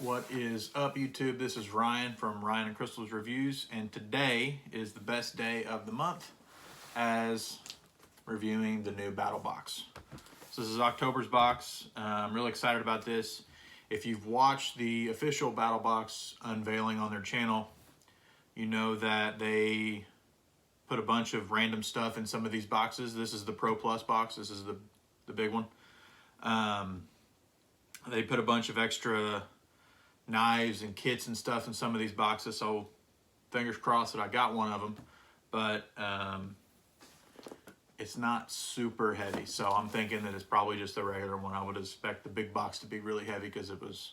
What is up, YouTube? This is Ryan from Ryan and Crystal's Reviews, and today is the best day of the month as reviewing the new BattlBox. So this is October's box. I'm really excited about this. If you've watched the official BattlBox unveiling on their channel, you know that they put a bunch of random stuff in some of these boxes. This is the Pro Plus box. This is the big one. They put a bunch of extra knives and kits and stuff in some of these boxes, so fingers crossed that I got one of them. But it's not super heavy, so I'm thinking that it's probably just the regular one. I would expect the big box to be really heavy because it was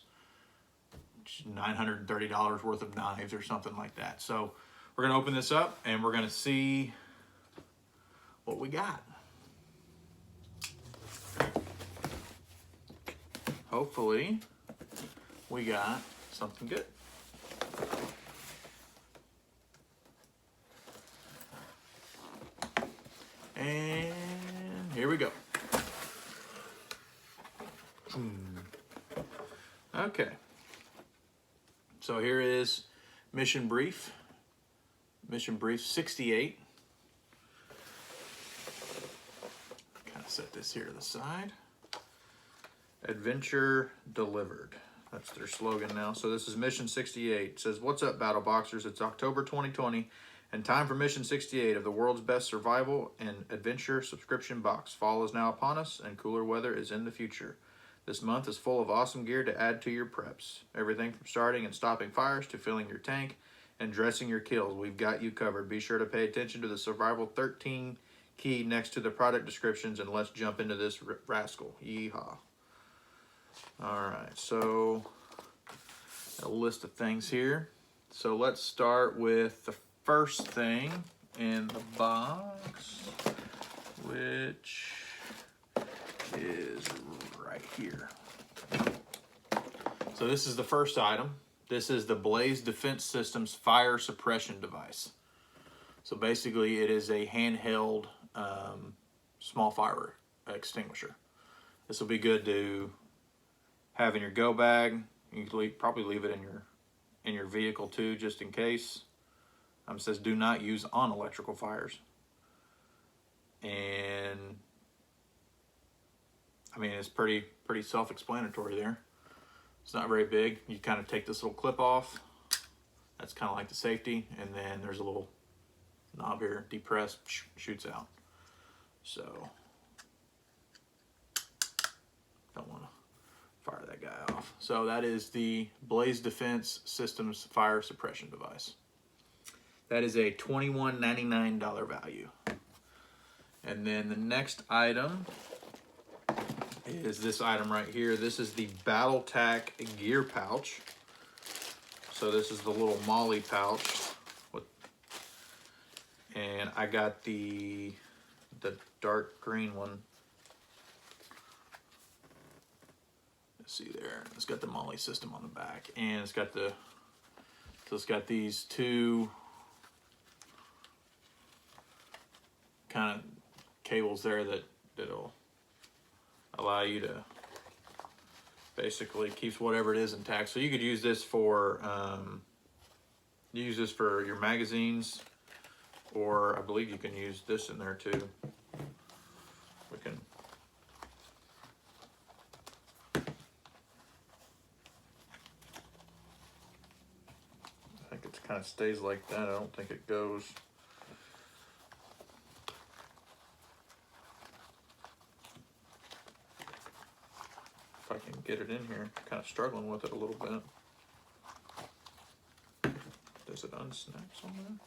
$930 worth of knives or something like that. So we're gonna open this up and we're gonna see what we got. Hopefully we got something good. And here we go. Okay. So here is Mission Brief. Mission Brief 68. Kind of set this here to the side. Adventure delivered. That's their slogan now. So this is Mission 68. It says, "What's up, BattlBoxers? It's October 2020 and time for Mission 68 of the world's best survival and adventure subscription box. Fall is now upon us and cooler weather is in the future. This month is full of awesome gear to add to your preps. Everything from starting and stopping fires to filling your tank and dressing your kills. We've got you covered. Be sure to pay attention to the Survival 13 key next to the product descriptions, and let's jump into this rascal. Yeehaw." All right, so a list of things here. So let's start with the first thing in the box, which is right here. So this is the first item. This is the Blaze Defense Systems fire suppression device. So basically it is a handheld small fire extinguisher. This will be good to have in your go bag. You can probably leave it in your vehicle too, just in case. It says do not use on electrical fires. And I mean, it's pretty self-explanatory there. It's not very big. You kind of take this little clip off. That's kind of like the safety, and then there's a little knob here, depress, shoots out. So don't want to fire that guy off. So that is the Blaze Defense Systems fire suppression device. That is a $21.99 value. And then the next item is this item right here. This is the BattleTac gear pouch. So this is the little Molly pouch. And I got the dark green one. Let's see there. It's got the Molly system on the back, and it's got these two kind of cables there that'll allow you to basically keeps whatever it is intact. So you could use this for your magazines, or I believe you can use this in there too. We can. I think it kind of stays like that. I don't think it goes. If I can get it in here, kind of struggling with it a little bit. Does it unsnaps on there?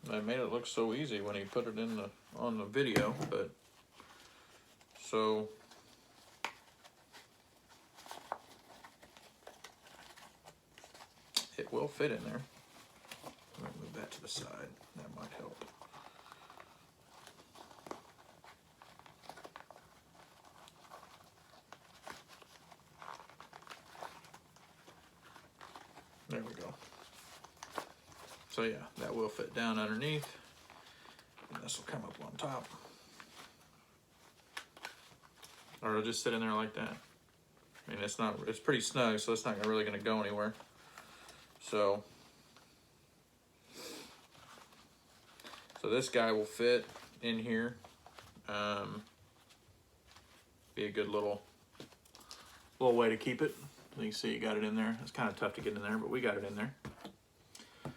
They made it look so easy when he put it in on the video, but so it will fit in there. Let me move that to the side. That might help. There we go. So yeah, that will fit down underneath. And this will come up on top. Or it'll just sit in there like that. I mean, it's pretty snug, so it's not really gonna go anywhere. So this guy will fit in here. Be a good little way to keep it. You can see you got it in there. It's kind of tough to get in there, but we got it in there.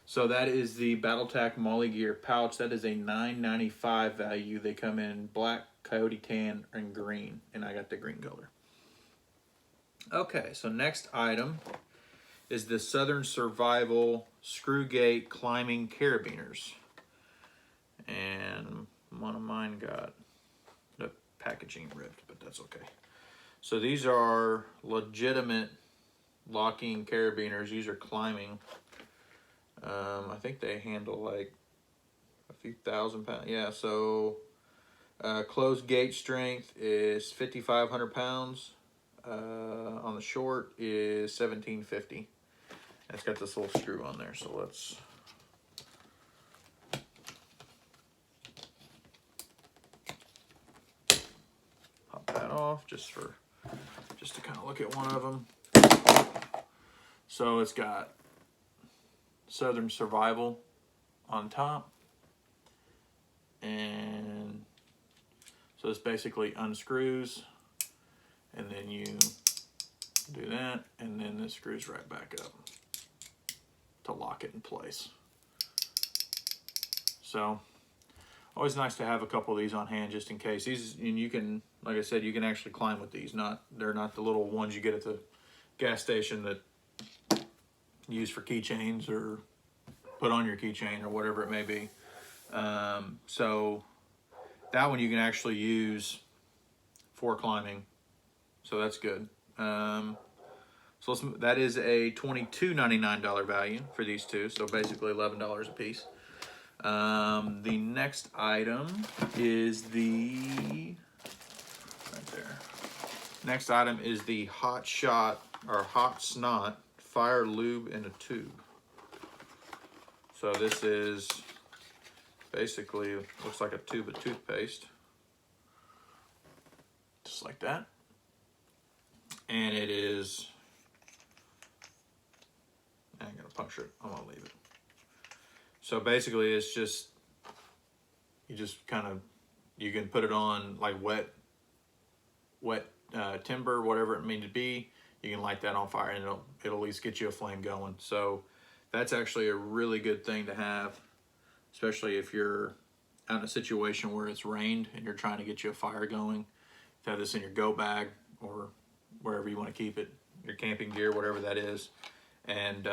So that is the BattleTac Molly Gear pouch. That is a $9.95 value. They come in black, coyote tan, and green, and I got the green color. Okay, so next item is the Southern Survival Screw Gate Climbing Carabiners. And one of mine got the packaging ripped, but that's okay. So these are legitimate locking carabiners. These are climbing. I think they handle like a few thousand pounds. Yeah, so closed gate strength is 5,500 pounds. On the short is 1,750. It's got this little screw on there, so let's pop that off just to kind of look at one of them. So it's got Southern Survival on top, and so this basically unscrews, and then you do that, and then this screws right back up to lock it in place. So always nice to have a couple of these on hand just in case. These, and you can, like I said, you can actually climb with these. They're not the little ones you get at the gas station that you use for keychains or put on your keychain or whatever it may be. So that one you can actually use for climbing, so that's good. So that is a $22.99 value for these two, so basically $11 a piece. The next item is right there. Next item is the Hot Shot or Hot Snot Fire Lube in a Tube. So this is basically, looks like a tube of toothpaste. Just like that. And it is, I'm gonna puncture it, I'm gonna leave it. So basically it's just, you can put it on like wet timber, whatever it may be. You can light that on fire and it'll at least get you a flame going. So that's actually a really good thing to have, especially if you're out in a situation where it's rained and you're trying to get you a fire going. To have this in your go bag or wherever you want to keep it, your camping gear, whatever that is, and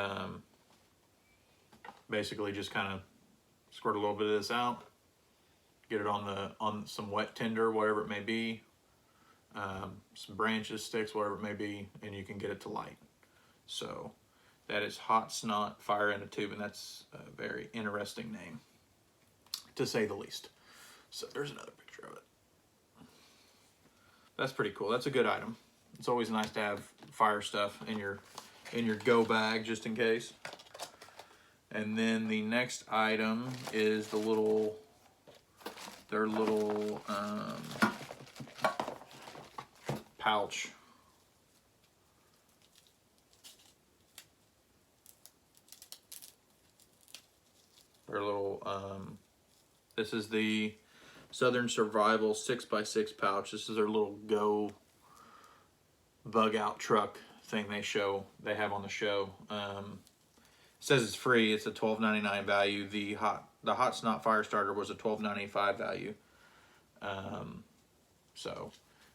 basically just kind of squirt a little bit of this out, get it on some wet tinder, whatever it may be, some branches, sticks, whatever it may be, and you can get it to light. So that is Hot Snot Fire in a Tube, and that's a very interesting name, to say the least. So there's another picture of it. That's pretty cool. That's a good item. It's always nice to have fire stuff in your go bag just in case. And then the next item is their little pouch. Their little this is the Southern Survival 6x6 pouch. This is their little go bug out truck thing they have on the show. It says it's free. It's a $12.99 value. The Hot Snot Fire Starter was a $12.95 value. So,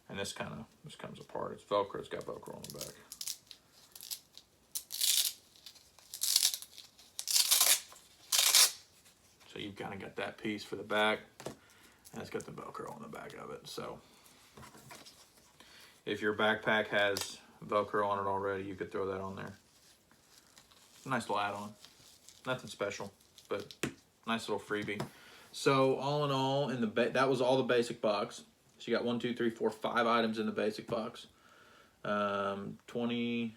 and this comes apart. It's Velcro. It's got Velcro on the back. So you've kind of got that piece for the back, and it's got the Velcro on the back of it. So if your backpack has Velcro on it already, you could throw that on there. Nice little add-on. Nothing special, but nice little freebie. So all in all, that was all the basic box. So you got 1, 2, 3, 4, 5 items in the basic box. 20,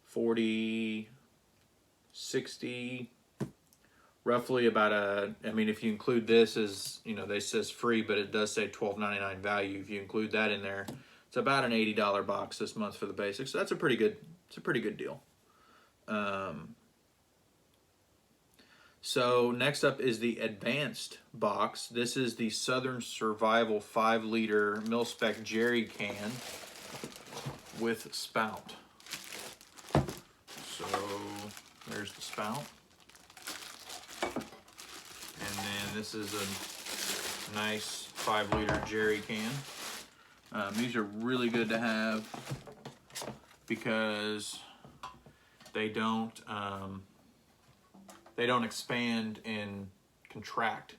40, 60, roughly about I mean, if you include this as, you know, they says free, but it does say $12.99 value. If you include that in there, it's about an $80 box this month for the basics. So that's a pretty good, it's a pretty good deal. So next up is the advanced box. This is the Southern Survival 5-liter Mil-Spec jerry can with spout. So there's the spout. And then this is a nice 5-liter jerry can. These are really good to have because they don't expand and contract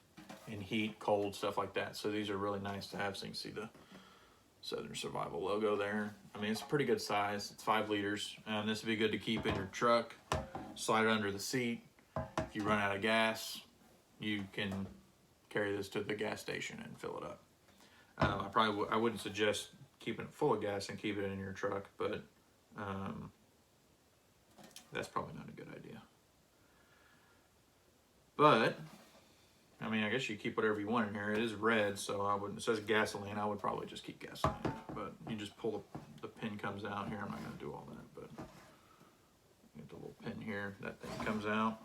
in heat, cold, stuff like that. So these are really nice to have. So you can see the Southern Survival logo there. I mean, it's a pretty good size. It's 5 liters. This would be good to keep in your truck. Slide it under the seat. If you run out of gas, you can carry this to the gas station and fill it up. I wouldn't suggest keeping it full of gas and keep it in your truck, but that's probably not a good idea. But I mean, I guess you keep whatever you want in here. It is red, so I wouldn't. It says gasoline. I would probably just keep gasoline. But you just pull the pin comes out here. I'm not going to do all that, but get the little pin here. That thing comes out.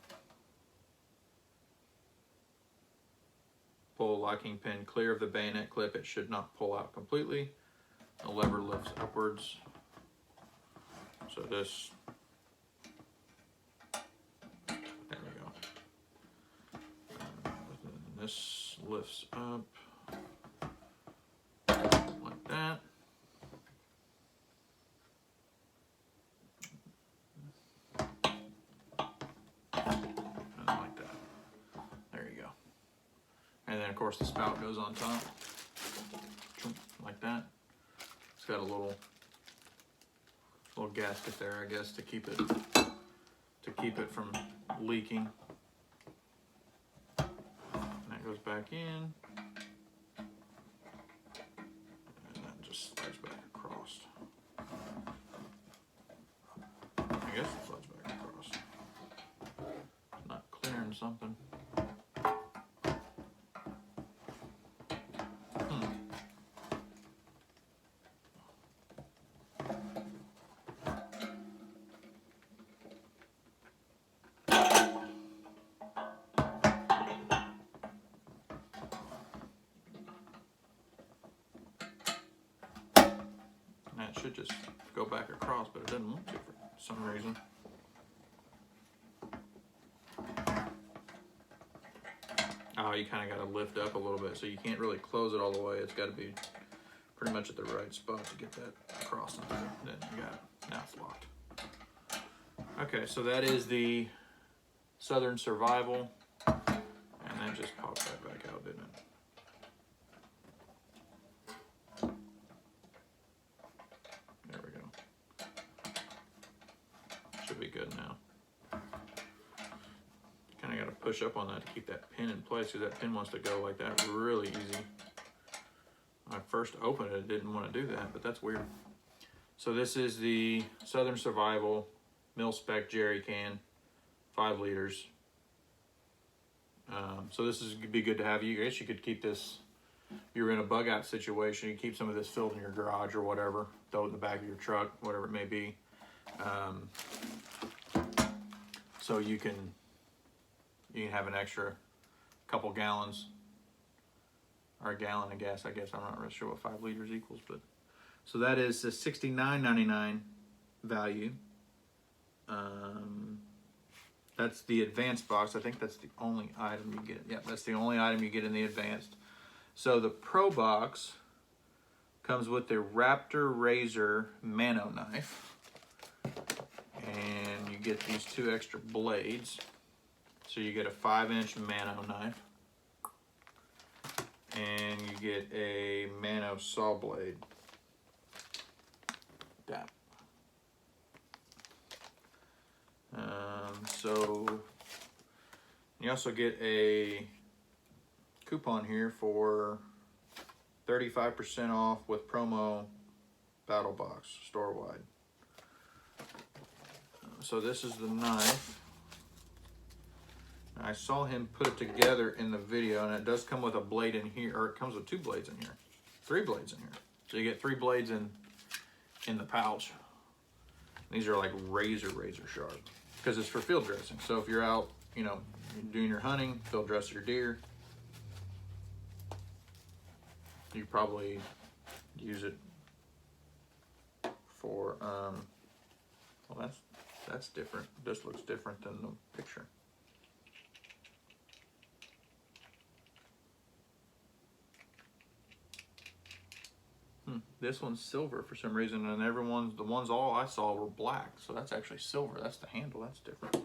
Pull the locking pin clear of the bayonet clip. It should not pull out completely. The lever lifts upwards. So this. There we go. This lifts up like that. And like that. There you go. And then of course the spout goes on top. Like that. It's got a little gasket there, I guess, to keep it from leaking. Goes back in, and that just slides back across. I guess it slides back across. It's not clearing something. It should just go back across, but it doesn't want to for some reason. Oh, you kind of got to lift up a little bit, so you can't really close it all the way. It's got to be pretty much at the right spot to get that across. Then you got it. Now it's locked. Okay, so that is the Southern Survival, and that just pops right back out, didn't it? Be good now. Kind of got to push up on that to keep that pin in place, because that pin wants to go like that really easy. When I first opened it, it didn't want to do that, but that's weird. So this is the Southern Survival Mil-Spec jerry can, 5 liters. So this is be good to have. You guess you could keep this. If you're in a bug out situation, you keep some of this filled in your garage or whatever. Throw it in the back of your truck, whatever it may be. So you can have an extra couple gallons or a gallon of gas, I guess. I'm not really sure what 5 liters equals, but so that is the $69.99 value. That's the advanced box. I think that's the only item you get. Yeah, that's the only item you get in the advanced. So the Pro box comes with the Raptor Razor Mano knife. And you get these 2 extra blades. So you get a 5-inch Mano knife. And you get a Mano saw blade. That. So you also get a coupon here for 35% off with promo BattlBox store-wide. So this is the knife. I saw him put it together in the video, and it does come with a blade in here, or it comes with 2 blades in here, 3 blades in here. So you get 3 blades in the pouch. These are like razor sharp because it's for field dressing. So if you're out, you know, doing your hunting, field dress your deer, you probably use it for, well, that's different. This looks different than the picture. This one's silver for some reason, and the ones all I saw were black. So that's actually silver. That's the handle. That's different.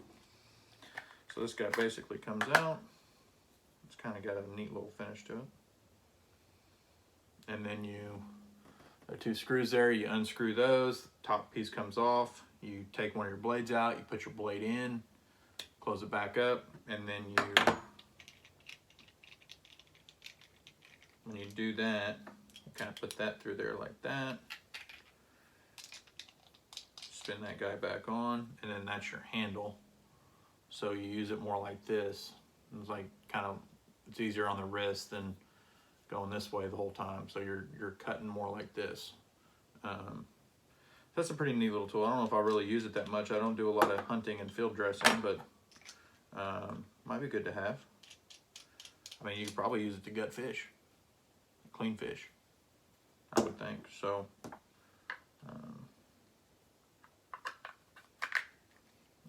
So this guy basically comes out. It's kind of got a neat little finish to it. And then there are 2 screws there. You unscrew those. Top piece comes off. You take one of your blades out. You put your blade in. Close it back up, and then when you do that, kind of put that through there like that. Spin that guy back on, and then that's your handle. So you use it more like this. It's like it's easier on the wrist than going this way the whole time. So you're cutting more like this. That's a pretty neat little tool. I don't know if I really use it that much. I don't do a lot of hunting and field dressing, but might be good to have. I mean, you could probably use it to gut fish, clean fish, I would think. So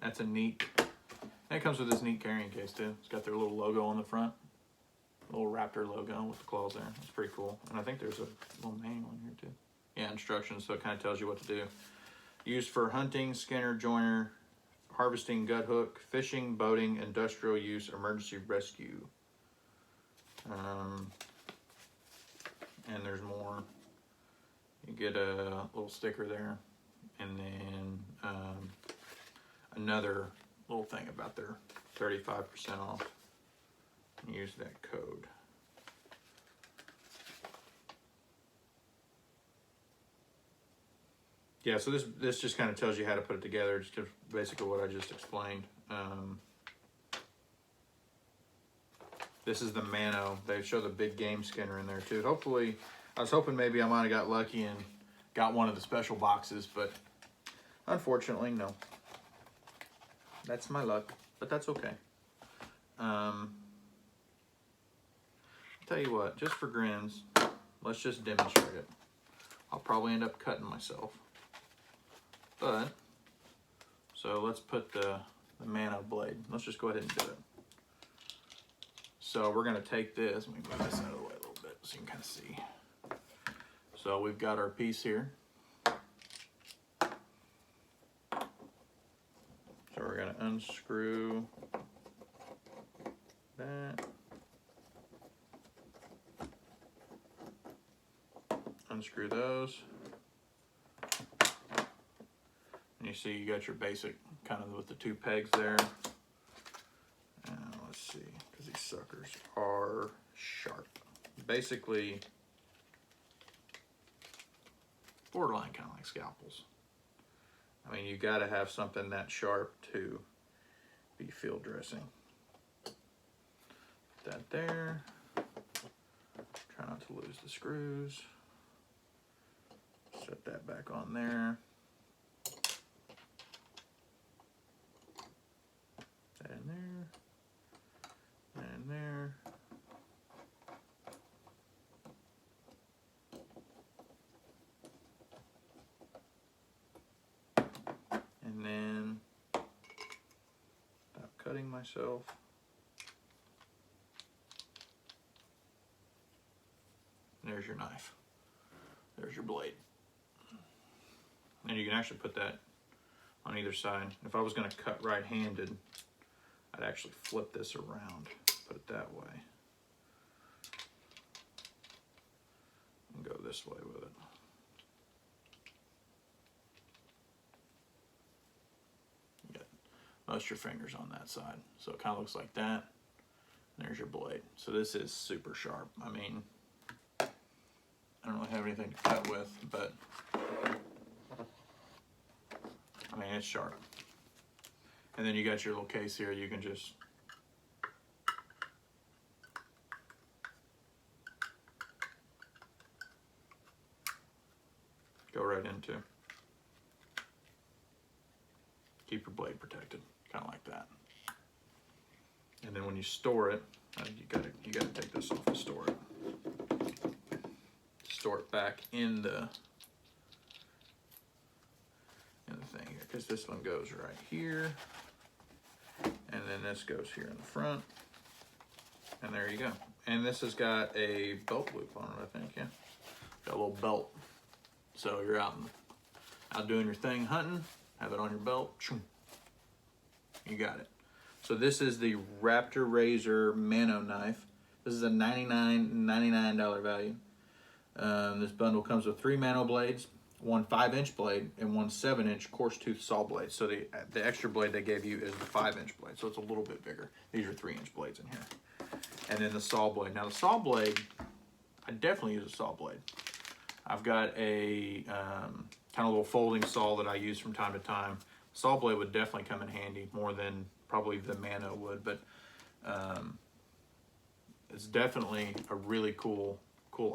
that's a neat, and it comes with this neat carrying case too. It's got their little logo on the front, little Raptor logo with the claws there. It's pretty cool. And I think there's a little manual in here too. Yeah, instructions, so it kind of tells you what to do. Used for hunting, skinner, joiner, harvesting, gut hook, fishing, boating, industrial use, emergency rescue. And there's more. You get a little sticker there, and then another little thing about their 35% off. Use that code. Yeah, so this just kind of tells you how to put it together, just basically what I just explained. This is the Mano. They show the big game skinner in there too. Hopefully, I was hoping maybe I might have got lucky and got one of the special boxes, but unfortunately, no. That's my luck, but that's okay. Tell you what, just for grins, let's just demonstrate it. I'll probably end up cutting myself. But, so let's put the Mano blade. Let's just go ahead and do it. So we're gonna take this, let me move this out of the way a little bit so you can kind of see. So we've got our piece here. So we're gonna unscrew that. Unscrew those. And you see you got your basic kind of with the 2 pegs there. Let's see, because these suckers are sharp. Basically, borderline kind of like scalpels. I mean, you got to have something that sharp to be field dressing. Put that there. Try not to lose the screws. Set that back on there. That in there. And there. And then stop cutting myself. There's your knife. There's your blade. And you can actually put that on either side. If I was going to cut right-handed, I'd actually flip this around, put it that way, and go this way with it. You got most of your fingers on that side. So it kind of looks like that. There's your blade. So this is super sharp. I mean, I don't really have anything to cut with, but I mean, it's sharp. And then you got your little case here. You can just right into. Keep your blade protected, kind of like that. And then when you store it, you gotta take this off and store it. Store it back in the thing here, because this one goes right here, and then this goes here in the front, and there you go. And this has got a belt loop on it, I think. Yeah, got a little belt. So you're out doing your thing, hunting, have it on your belt. You got it. So this is the Raptor Razor Mano knife. This is a $99 value. This bundle comes with 3 Mano blades, 1 5-inch blade, and 1 7-inch coarse tooth saw blade. So the extra blade they gave you is the 5-inch blade, so it's a little bit bigger. These are 3-inch blades in here. And then the saw blade. Now the saw blade, I definitely use a saw blade. I've got a kind of little folding saw that I use from time to time. Saw blade would definitely come in handy more than probably the Mano would, but it's definitely a really cool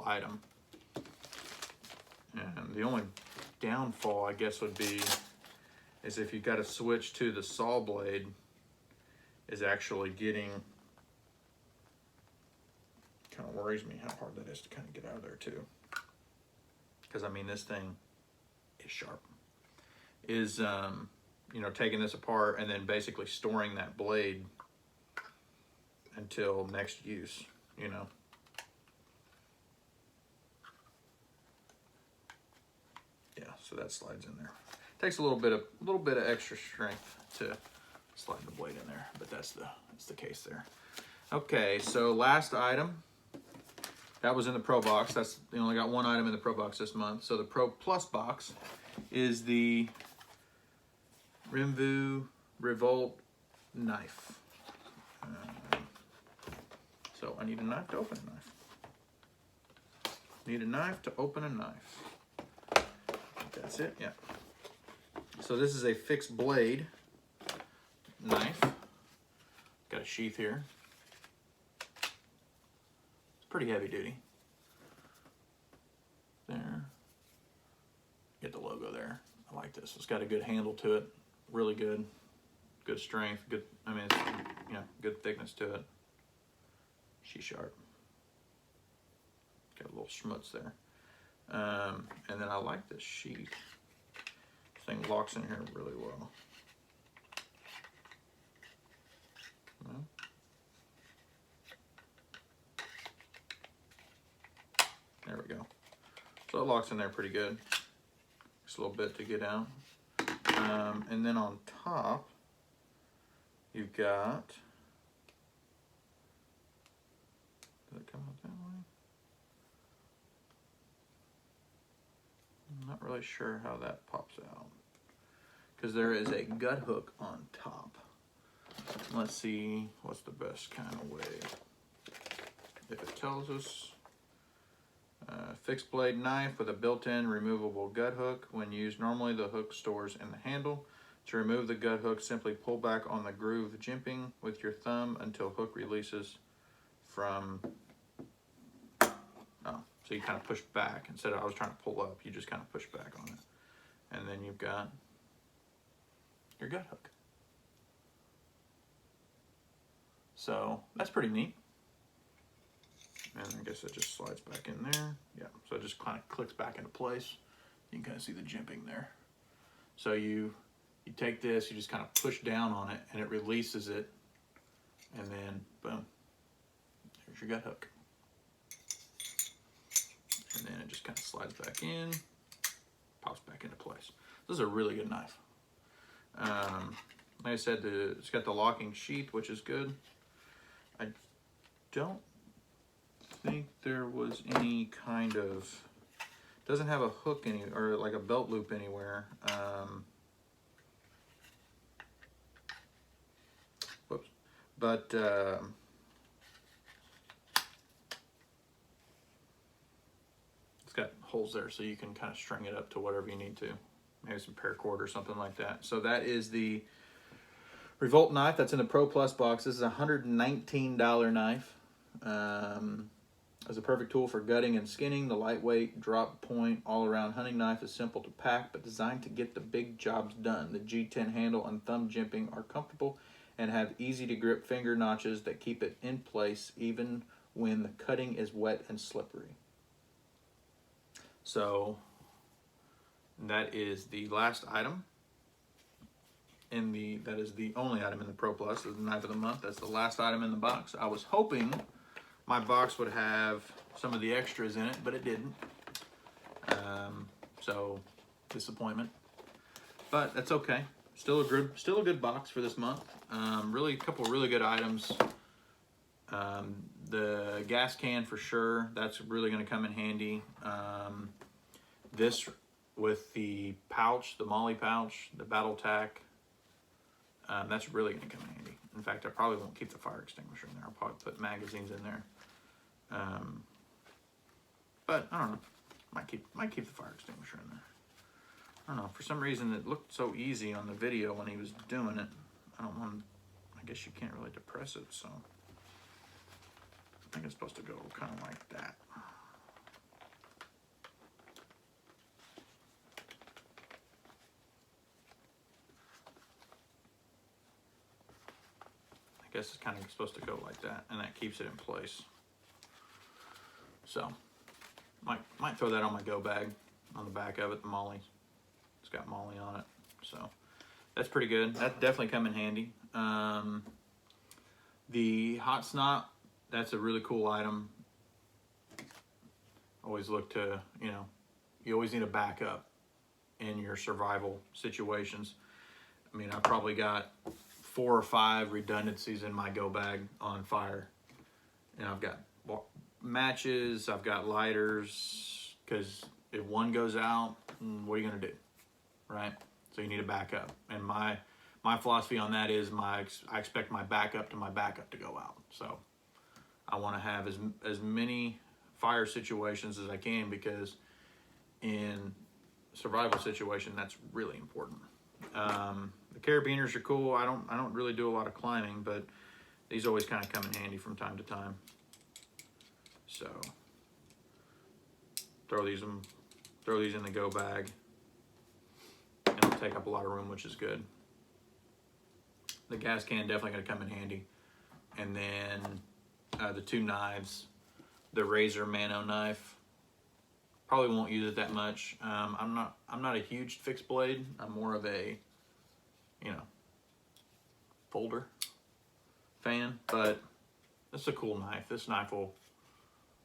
item. And the only downfall, I guess, would be is if you've got to switch to the saw blade, is actually getting, kind of worries me how hard that is to kind of get out of there too. Because I mean, this thing is sharp. Is you know, taking this apart and then basically storing that blade until next use, you know. Yeah, so that slides in there. Takes a little bit of extra strength to slide the blade in there, but that's the case there. Okay, so last item. That was in the Pro box. That's, you only got one item in the Pro box this month. So the Pro Plus box is the Rimvu Revolt knife. So I need a knife to open a knife. Need a knife to open a knife. That's it, yeah. So this is a fixed blade knife. Got a sheath here. It's pretty heavy duty. There. Get the logo there. I like this. It's got a good handle to it. Really good. Good strength. Good, I mean, it's, you know, good thickness to it. She's sharp. Got a little schmutz there. And then I like this sheath. This thing locks in here really well. There we go. So it locks in there pretty good. Just a little bit to get out. And then on top, you've got, did it come out that way? I'm not really sure how that pops out, because there is a gut hook on top. Let's see what's the best kind of way. If it tells us, fixed blade knife with a built-in removable gut hook. When used normally, the hook stores in the handle. To remove the gut hook, simply pull back on the groove jimping with your thumb until hook releases from, oh, so you kind of push back. Instead of, I was trying to pull up, you just kind of push back on it. And then you've got your gut hook. So that's pretty neat. And I guess it just slides back in there. Yeah, so it just kind of clicks back into place. You can kind of see the jimping there. So you take this, you just kind of push down on it, and it releases it. And then, boom, there's your gut hook. And then it just kind of slides back in, pops back into place. This is a really good knife. Like I said, it's got the locking sheath, which is good. I don't think there was any kind of, doesn't have a hook or like a belt loop anywhere. Whoops. But it's got holes there, so you can kind of string it up to whatever you need to. Maybe some paracord or something like that. So that is the Revolt knife that's in the Pro Plus box. This is a $119 knife. As a perfect tool for gutting and skinning, the lightweight, drop point, all-around hunting knife is simple to pack, but designed to get the big jobs done. The G10 handle and thumb jimping are comfortable and have easy-to-grip finger notches that keep it in place even when the cutting is wet and slippery. So that is the last item. That is the only item in the Pro Plus, is the knife of the month. That's the last item in the box. I was hoping my box would have some of the extras in it, but it didn't. So disappointment, but that's okay. Still a good box for this month. Really, a couple really good items. The gas can for sure. That's really going to come in handy. This with the pouch, the Molly pouch, the Battle Tack. That's really going to come in handy. In fact, I probably won't keep the fire extinguisher in there. I'll probably put magazines in there. But I don't know. Might keep the fire extinguisher in there. I don't know. For some reason, it looked so easy on the video when he was doing it. I guess you can't really depress it, so I think it's supposed to go kind of like that. I guess it's kind of supposed to go like that, and that keeps it in place. So, might throw that on my go bag on the back of it. The Molly, it's got Molly on it, so that's pretty good. That definitely come in handy. The hot snot, that's a really cool item. Always look to, you always need a backup in your survival situations. I mean, I probably got 4 or 5 redundancies in my go bag on fire. And I've got matches, I've got lighters, because if one goes out, what are you going to do, right? So you need a backup. And my philosophy on that is I expect my backup to go out. So I want to have as many fire situations as I can, because in survival situation, that's really important. The Carabiners are cool. I don't really do a lot of climbing, but these always kind of come in handy from time to time. So throw these in the go bag, and it'll take up a lot of room, which is good. The gas can definitely going to come in handy, and then the 2 knives, the Razor Mano knife. Probably won't use it that much. I'm not a huge fixed blade. I'm more of a folder fan, but it's a cool knife. This knife will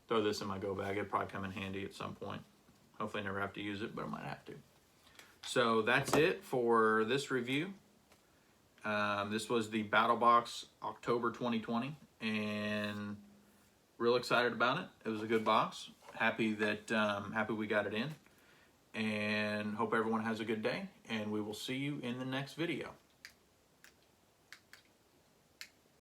throw this in my go bag. It'll probably come in handy at some point. Hopefully I never have to use it, but I might have to. So that's it for this review. This was the BattlBox October 2020, and real excited about it. It was a good box. Happy we got it in, and hope everyone has a good day, and we will see you in the next video.